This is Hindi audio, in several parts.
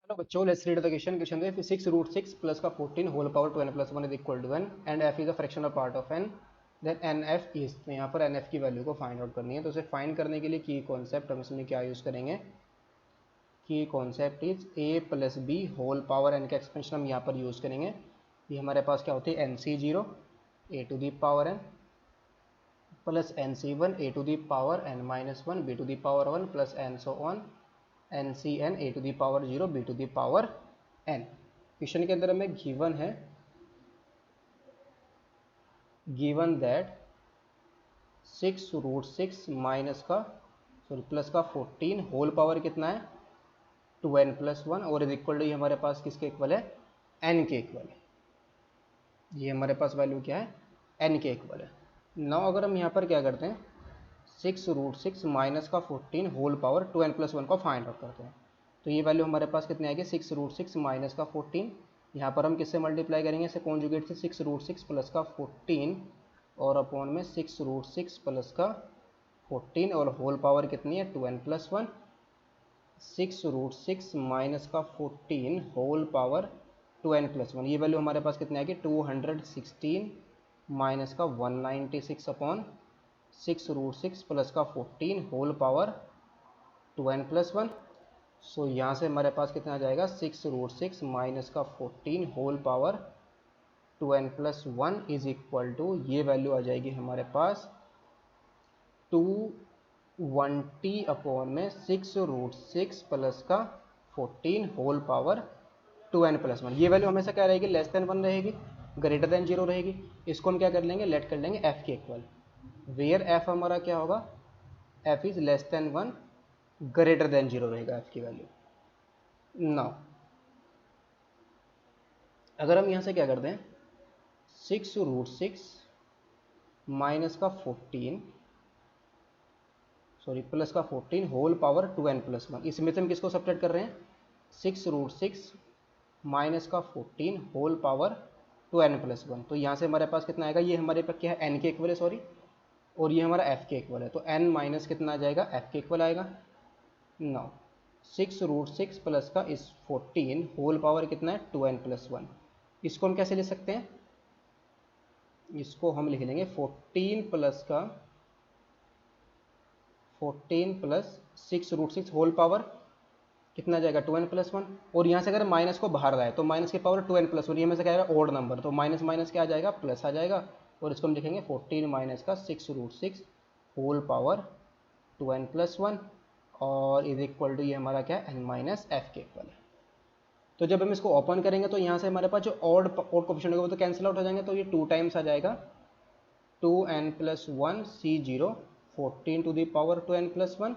हेलो बच्चों, let's read the question. Question है 6√6 प्लस का 14 whole power to N plus one is equal to N and F is a fractional part of N, then N F is. तो यहाँ पर एन एफ की वैल्यू को फाइंड आउट करनी है। तो उसे फाइंड करने के लिए की कॉन्सेप्ट हम इसमें क्या यूज़ करेंगे? की concept is A plus B whole power N का एक्सपेंशन हम यहाँ पर यूज़ करेंगे। ये हमारे पास क्या होती है? N C zero A to the power N plus N C one A to the power N minus one B to the power one plus N so on N C N A to the power zero B to the power N. Question के अंदर हमें गिवन है, गिवन दैट 6√6 माइनस का प्लस का 14 होल पावर कितना है? 2n प्लस वन और इज इक्वल टू, ये हमारे पास किसके इक्वल है? n के इक्वल है। ये हमारे पास वैल्यू क्या है? n के इक्वल है। नाउ अगर हम यहाँ पर क्या करते हैं, 6√6 माइनस का 14 whole power 2n plus one को फाइंड आउट करते हैं, तो ये वैल्यू हमारे पास कितनी आएगी? 6√6 माइनस का 14। यहाँ पर हम किससे मल्टीप्लाई करेंगे? इसे कॉन्जुगेट से 6√6 प्लस का 14 और अपॉन में 6√6 प्लस का 14 और होल पावर कितनी है? 2n plus one. 6√6 माइनस का 14 whole power 2n plus one, ये वैल्यू हमारे पास कितनी आएगी? 216 माइनस का 196 अपॉन 6√6 प्लस का 14 whole power 2n plus one. So यहाँ से हमारे पास कितना आ जाएगा? 6√6 माइनस का 14 whole power 2n plus one is equal to, ये वैल्यू आ जाएगी हमारे पास 220 अपॉन में 6√6 प्लस का 14 whole power 2n plus one. ये वैल्यू हमेशा क्या रहेगी? लेस देन वन रहेगी, ग्रेटर देन जीरो रहेगी। इसको हम क्या कर लेंगे? लेट कर लेंगे एफ के इक्वल, वेयर एफ हमारा क्या होगा? F is less than one, greater than zero रहेगा एफ की वैल्यू। नाउ अगर हम यहाँ से क्या करते हैं, 6√6 माइनस का 14 प्लस का 14 whole power 2n plus one, इसमें से हम किसको सब्ट्रैक्ट कर रहे हैं? 6√6 माइनस का 14 whole power 2n plus one. तो यहाँ से हमारे पास कितना आएगा? ये हमारे पास क्या है? n के इक्वल है, सॉरी, और ये हमारा f के इक्वल है, तो n माइनस कितना आ जाएगा? f के इक्वल आएगा। नाउ 6√6 प्लस का इस 14 होल पावर कितना है? 2n plus one. इसको हम कैसे लिख सकते हैं? इसको हम लिख लेंगे 14 प्लस का 14 प्लस 6√6 होल पावर कितना जाएगा? 2n plus one. और यहाँ से अगर माइनस को बाहर लाए तो माइनस की पावर 2n प्लस वन, ये में से क्या आएगा? ओड नंबर, तो माइनस माइनस क्या आ जाएगा? प्लस आ जाएगा। और इसको हम लिखेंगे 14 माइनस का 6√6 whole power 2n plus one और इज इक्वल टू, ये हमारा क्या है? n माइनस एफ के इक्वल है। तो जब हम इसको ओपन करेंगे तो यहाँ से हमारे पास जो ऑड कोफिशिएंट होगा वो तो कैंसिल आउट हो जाएंगे, तो ये 2 टाइम्स आ जाएगा 2n plus one C zero 14 to the power 2n plus one,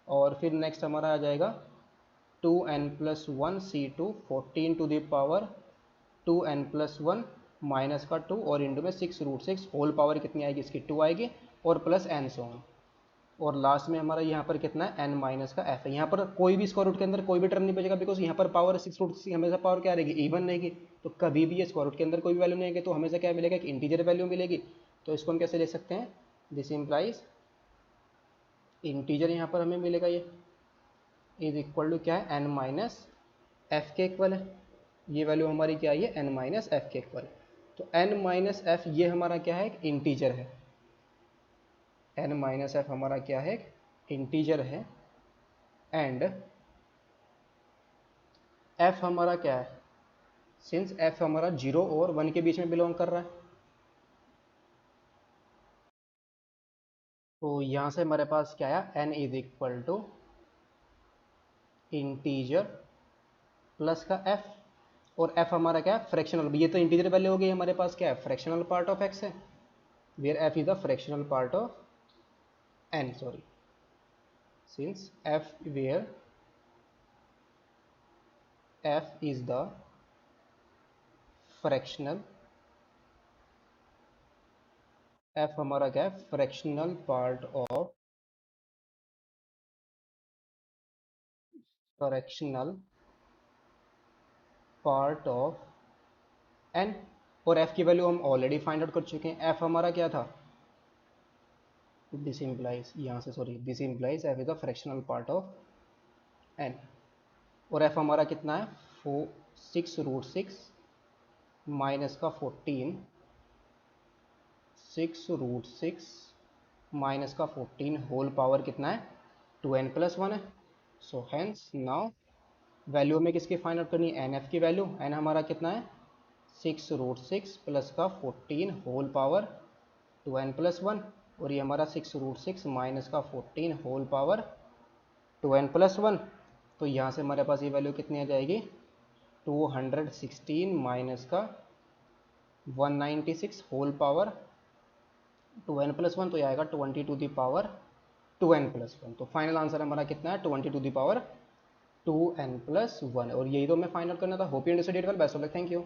और फिर नेक्स्ट हमारा आ जाएगा 2n plus one C two 14 to the power 2n plus one minus का 2 और इंटू में 6√6 होल पावर कितनी आएगी? इसकी 2 आएगी और प्लस एन सो ऑन, और लास्ट में हमारा यहाँ पर कितना है? n माइनस का f है। यहाँ पर कोई भी स्क्वायर रूट के अंदर कोई भी टर्म नहीं बचेगा, बिकॉज यहाँ पर पावर 6√6 हमेशा पावर क्या रहेगी? इवन रहेगी, तो कभी भी ये स्क्वायर रूट के अंदर कोई भी वैल्यू नहीं आएगी, तो हमेशा क्या मिलेगा? एक इंटीजर वैल्यू मिलेगी। तो इसको हम कैसे ले सकते हैं? दिस इम्प्लाइज इंटीजर यहाँ पर हमें मिलेगा, ये इज इक्वल टू क्या है? n माइनस एफ के इक्वल है। ये वैल्यू हमारी क्या है? ये n माइनस एफ के इक्वल। तो n माइनस एफ ये हमारा क्या है? एक इंटीजर है। n माइनस एफ हमारा क्या है? एक इंटीजर है। एंड f हमारा क्या है? सिंस f हमारा 0 और 1 के बीच में बिलोंग कर रहा है, तो यहाँ से हमारे पास क्या आया? n is equal to integer plus का f, और f हमारा क्या है? फ्रैक्शनल। ये तो इंटीजर वैल्यू हो गई, हमारे पास क्या है? फ्रैक्शनल पार्ट ऑफ x है, where f is the fractional part of n, sorry, since f where f is the fractional, f हमारा क्या है? Fractional part of, fractional part of n, और f की वैल्यू हम ऑलरेडी फाइंड आउट कर चुके हैं। f हमारा क्या था? दिस इम्प्लाइज, यहाँ से sorry, this implies f is the fractional part of n, और एफ हमारा कितना है 6√6 माइनस का 14, 6√6 माइनस का 14 होल पावर कितना है 2n+1 है। सो हेंस नाउ वैल्यू में किसकी फाइंड आउट करनी है, एन एफ की वैल्यू। एन हमारा कितना है 6√6 प्लस का 14 होल पावर 2n+1, और ये हमारा 6√6 माइनस का 14 होल पावर 2n+1। तो यहाँ से हमारे पास ये वैल्यू कितनी आ जाएगी 216 माइनस का 196 होल पावर 2n+1, तो ये आएगा 20 टू द पावर 2n+1। तो फाइनल आंसर हमारा कितना है 20 टू द पावर 2n+1, और यही तो हमें फाइंड आउट करना था। Hope you understood it well, best of luck, thank you.